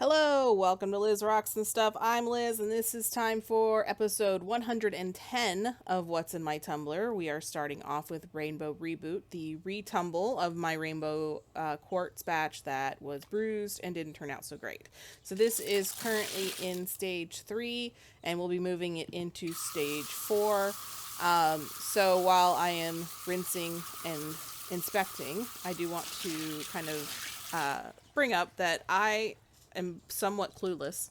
Hello, welcome to Liz Rocks and Stuff. I'm Liz, and this is time for episode 110 of What's in My Tumbler. We are starting off with Rainbow Reboot, the retumble of my rainbow quartz batch that was bruised and didn't turn out so great. So this is currently in stage 3, and we'll be moving it into stage 4. So while I am rinsing and inspecting, I do want to kind of bring up that I am somewhat clueless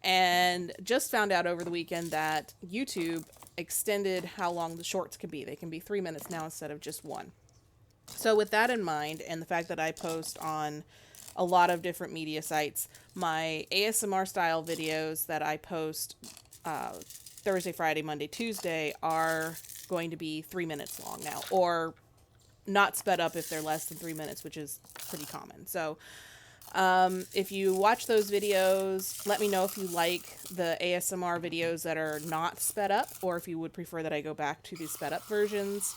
and just found out over the weekend that YouTube extended how long the shorts can be. They can be 3 minutes now instead of just one. So with that in mind, and the fact that I post on a lot of different media sites, my ASMR style videos that I post Thursday, Friday, Monday, Tuesday are going to be 3 minutes long now, or not sped up if they're less than 3 minutes, which is pretty common. So if you watch those videos, let me know if you like the ASMR videos that are not sped up, or if you would prefer that I go back to the sped up versions.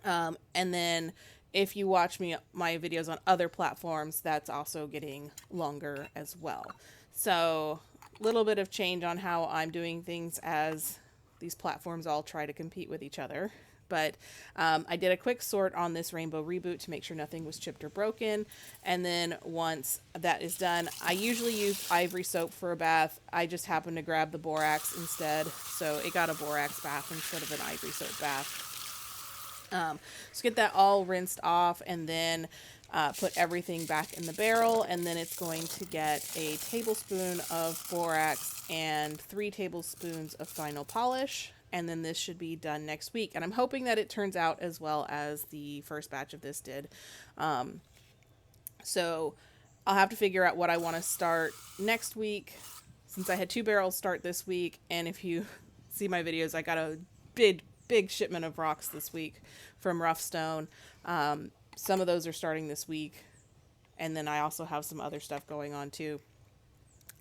And then if you watch my videos on other platforms, that's also getting longer as well. So a little bit of change on how I'm doing things as these platforms all try to compete with each other. But I did a quick sort on this Rainbow Reboot to make sure nothing was chipped or broken. And then once that is done, I usually use ivory soap for a bath. I just happened to grab the borax instead. So it got a borax bath instead of an ivory soap bath. So get that all rinsed off, and then put everything back in the barrel. And then it's going to get a tablespoon of borax and 3 tablespoons of final polish. And then this should be done next week. And I'm hoping that it turns out as well as the first batch of this did. So I'll have to figure out what I want to start next week, since I had 2 barrels start this week. And if you see my videos, I got a big shipment of rocks this week from Rough Stone. Some of those are starting this week. And then I also have some other stuff going on too.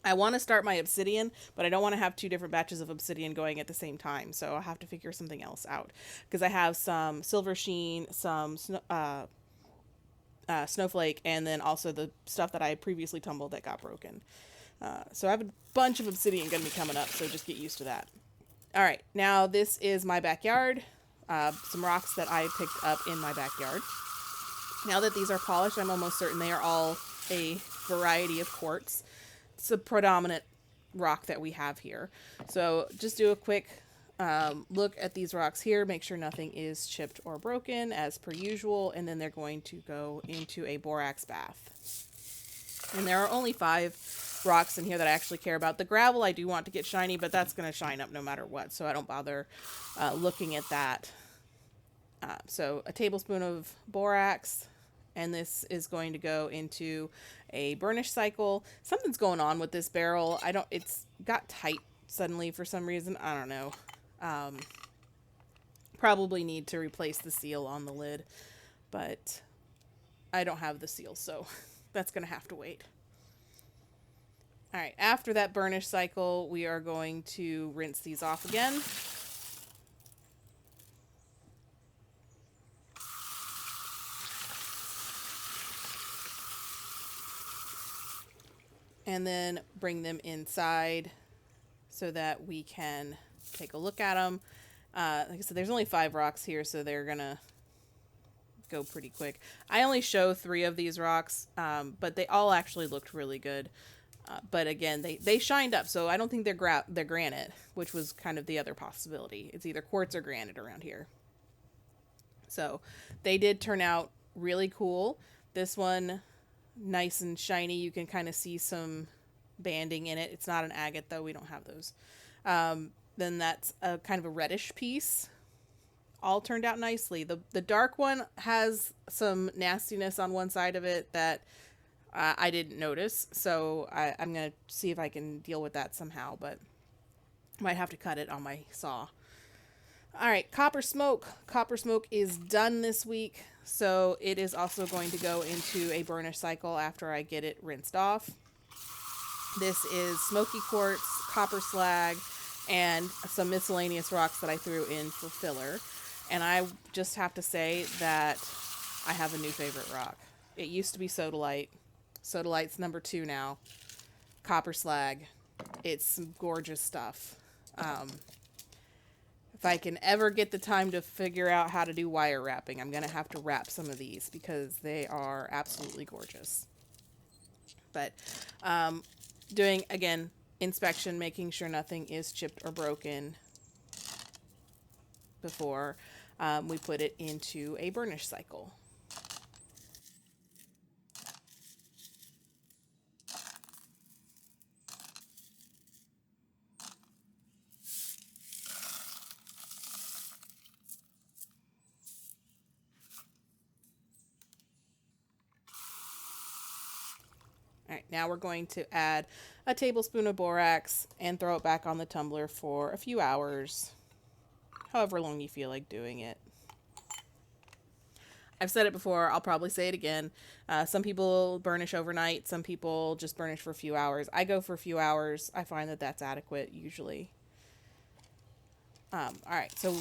I want to start my Obsidian, but I don't want to have 2 different batches of Obsidian going at the same time, so I'll have to figure something else out. Because I have some Silver Sheen, some Snowflake, and then also the stuff that I previously tumbled that got broken. So I have a bunch of Obsidian going to be coming up, so just get used to that. Alright, now this is my backyard. Some rocks that I picked up in my backyard. Now that these are polished, I'm almost certain they are all a variety of quartz. It's a predominant rock that we have here. So just do a quick look at these rocks here. Make sure nothing is chipped or broken as per usual. And then they're going to go into a borax bath. And there are only 5 rocks in here that I actually care about. The gravel I do want to get shiny, but that's going to shine up no matter what. So I don't bother looking at that. So a tablespoon of borax. And this is going to go into a burnish cycle. Something's going on with this barrel. It's got tight suddenly for some reason. I don't know. Probably need to replace the seal on the lid, but I don't have the seal, so that's going to have to wait. All right, after that burnish cycle, we are going to rinse these off again. And then bring them inside so that we can take a look at them. Like I said, there's only 5 rocks here, so they're going to go pretty quick. I only show 3 of these rocks, but they all actually looked really good. But again, they shined up, so I don't think they're granite, which was kind of the other possibility. It's either quartz or granite around here. So they did turn out really cool. This one, nice and shiny. You can kind of see some banding in it. It's not an agate, though. We don't have those. Then that's a kind of a reddish piece. All turned out nicely. The dark one has some nastiness on one side of it that I didn't notice. So I'm going to see if I can deal with that somehow, but I might have to cut it on my saw. All right, copper smoke. Copper smoke is done this week, so it is also going to go into a burnish cycle after I get it rinsed off. This is smoky quartz, copper slag, and some miscellaneous rocks that I threw in for filler. And I just have to say that I have a new favorite rock. It used to be sodalite. Sodalite's number 2 now. copper slag. It's some gorgeous stuff. If I can ever get the time to figure out how to do wire wrapping, I'm going to have to wrap some of these because they are absolutely gorgeous. But doing, again, inspection, making sure nothing is chipped or broken before we put it into a burnish cycle. All right, now we're going to add a tablespoon of borax and throw it back on the tumbler for a few hours, however long you feel like doing it. I've said it before, I'll probably say it again. Some people burnish overnight, some people just burnish for a few hours. I go for a few hours. I find that that's adequate usually. All right, so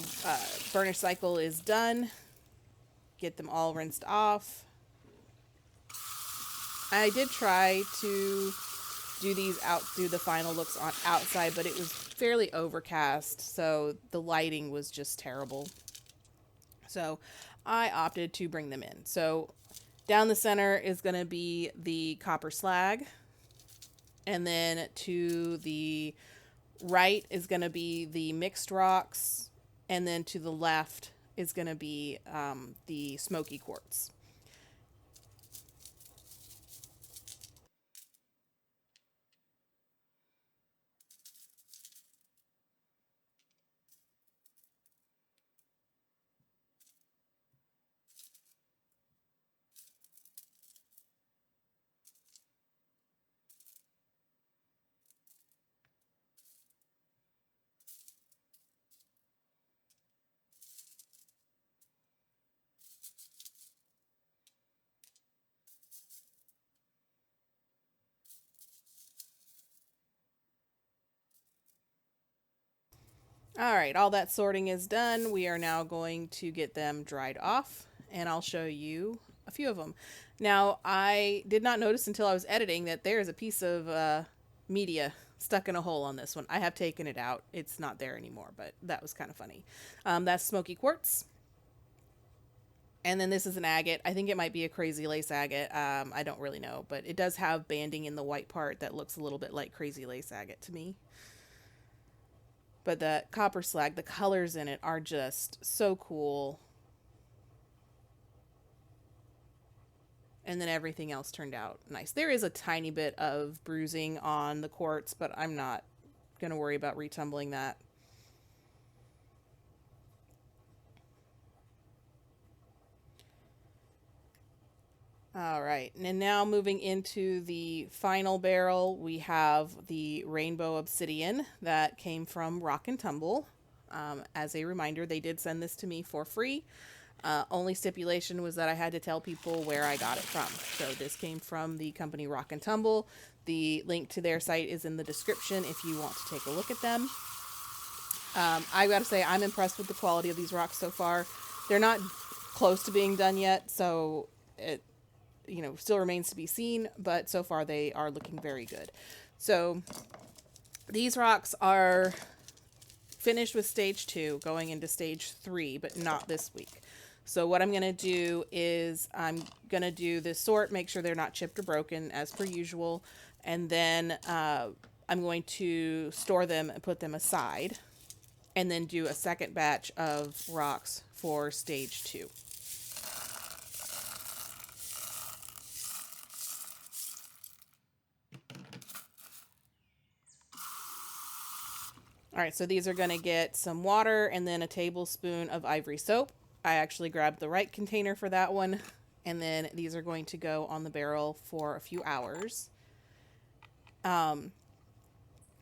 burnish cycle is done. Get them all rinsed off. I did try to do the final looks on outside, but it was fairly overcast, so the lighting was just terrible. So I opted to bring them in. So down the center is going to be the copper slag, and then to the right is going to be the mixed rocks, and then to the left is going to be the smoky quartz. All right, all that sorting is done. We are now going to get them dried off, and I'll show you a few of them. Now, I did not notice until I was editing that there is a piece of media stuck in a hole on this one. I have taken it out. It's not there anymore, but that was kind of funny. That's smoky quartz. And then this is an agate. I think it might be a crazy lace agate. I don't really know, but it does have banding in the white part that looks a little bit like crazy lace agate to me. But the copper slag, the colors in it are just so cool. And then everything else turned out nice. There is a tiny bit of bruising on the quartz, but I'm not going to worry about retumbling that. All right, and now moving into the final barrel, we have the Rainbow Obsidian that came from Rock and Tumble. As a reminder, they did send this to me for free. Only stipulation was that I had to tell people where I got it from. So this came from the company Rock and Tumble. The link to their site is in the description if you want to take a look at them. I gotta say, I'm impressed with the quality of these rocks so far. They're not close to being done yet, so it still remains to be seen, but so far they are looking very good. So these rocks are finished with stage 2, going into stage 3, but not this week. So what I'm going to do is I'm going to do this sort, make sure they're not chipped or broken as per usual, and then I'm going to store them and put them aside, and then do a second batch of rocks for stage 2. All right, so these are going to get some water and then a tablespoon of ivory soap. I actually grabbed the right container for that one. And then these are going to go on the barrel for a few hours. And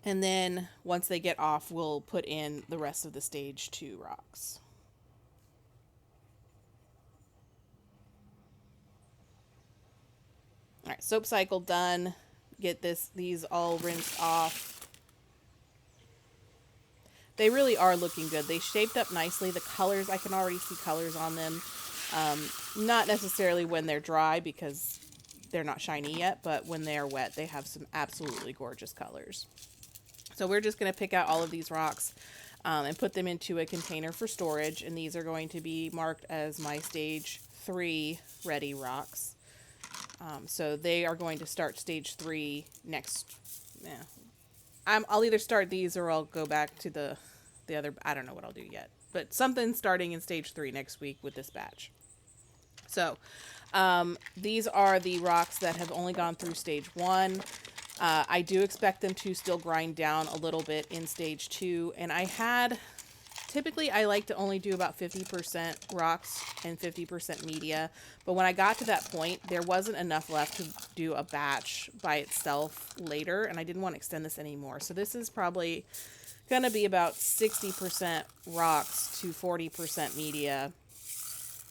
then once they get off, we'll put in the rest of the stage 2 rocks. All right, soap cycle done. Get these all rinsed off. They really are looking good. They shaped up nicely. The colors, I can already see colors on them. Not necessarily when they're dry because they're not shiny yet, but when they are wet, they have some absolutely gorgeous colors. So we're just going to pick out all of these rocks and put them into a container for storage. And these are going to be marked as my stage 3 ready rocks. So they are going to start stage 3 next. I'll either start these or I'll go back to the other. I don't know what I'll do yet. But something starting in stage 3 next week with this batch. So these are the rocks that have only gone through stage 1. I do expect them to still grind down a little bit in stage 2. And typically I like to only do about 50% rocks and 50% media. But when I got to that point, there wasn't enough left to do a batch by itself later. And I didn't want to extend this anymore. So this is probably going to be about 60% rocks to 40% media.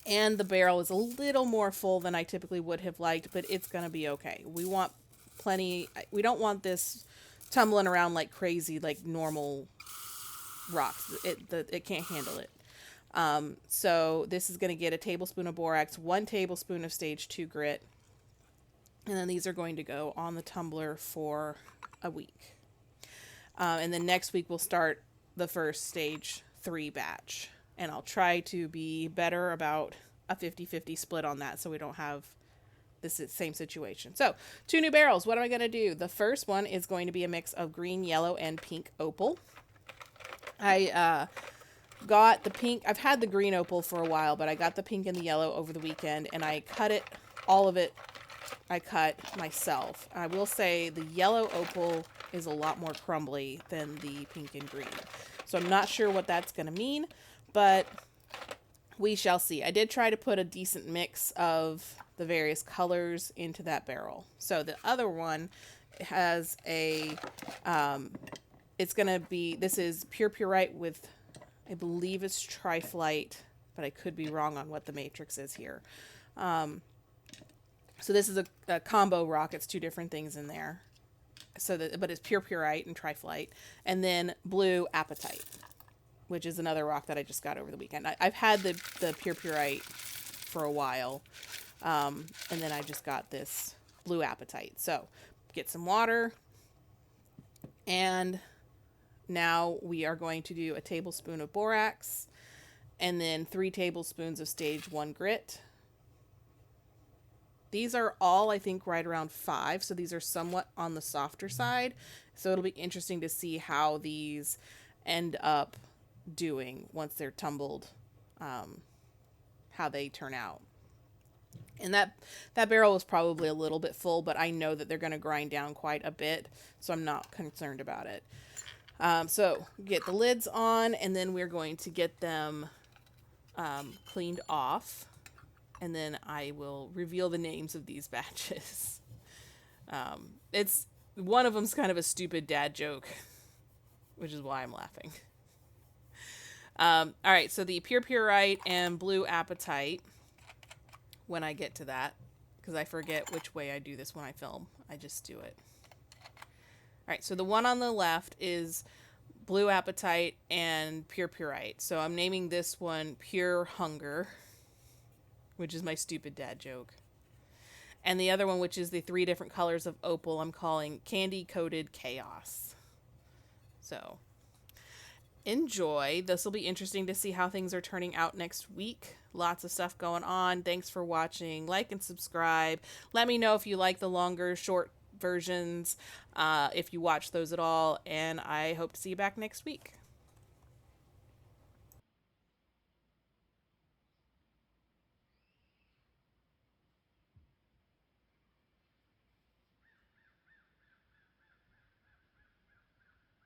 And the barrel is a little more full than I typically would have liked, but it's going to be okay. We want plenty. We don't want this tumbling around like crazy, like normal rocks. It can't handle it. So this is going to get a tablespoon of borax, 1 tablespoon of stage 2 grit, and then these are going to go on the tumbler for a week. And then next week we'll start the first stage 3 batch. And I'll try to be better about a 50-50 split on that so we don't have this same situation. So 2 new barrels. What am I going to do? The first one is going to be a mix of green, yellow, and pink opal. I got the pink. I've had the green opal for a while, but I got the pink and the yellow over the weekend, and I cut it, all of it, I cut myself. I will say the yellow opal is a lot more crumbly than the pink and green. So I'm not sure what that's going to mean, but we shall see. I did try to put a decent mix of the various colors into that barrel. So the other one has it's going to be, this is pure purite with, I believe it's triflite, but I could be wrong on what the matrix is here. So this is a combo rock. It's 2 different things in there. But it's pure purite and triflite. And then blue apatite, which is another rock that I just got over the weekend. I've had the pure purite for a while. And then I just got this blue apatite. So get some water. And now we are going to do a tablespoon of borax and then 3 tablespoons of stage 1 grit. These are all, I think, right around 5. So these are somewhat on the softer side. So it'll be interesting to see how these end up doing once they're tumbled, how they turn out. And that barrel is probably a little bit full, but I know that they're going to grind down quite a bit, so I'm not concerned about it. So get the lids on, and then we're going to get them cleaned off, and then I will reveal the names of these batches. It's one of them's kind of a stupid dad joke, which is why I'm laughing. All right, so the pure purite and blue apatite, when I get to that, because I forget which way I do this when I film. I just do it. All right, so the one on the left is blue apatite and pure purite. So I'm naming this one Pure Hunger, which is my stupid dad joke. And the other one, which is the 3 different colors of opal, I'm calling Candy Coated Chaos. So enjoy. This will be interesting to see how things are turning out next week. Lots of stuff going on. Thanks for watching. Like and subscribe. Let me know if you like the longer, short versions, if you watch those at all. And I hope to see you back next week.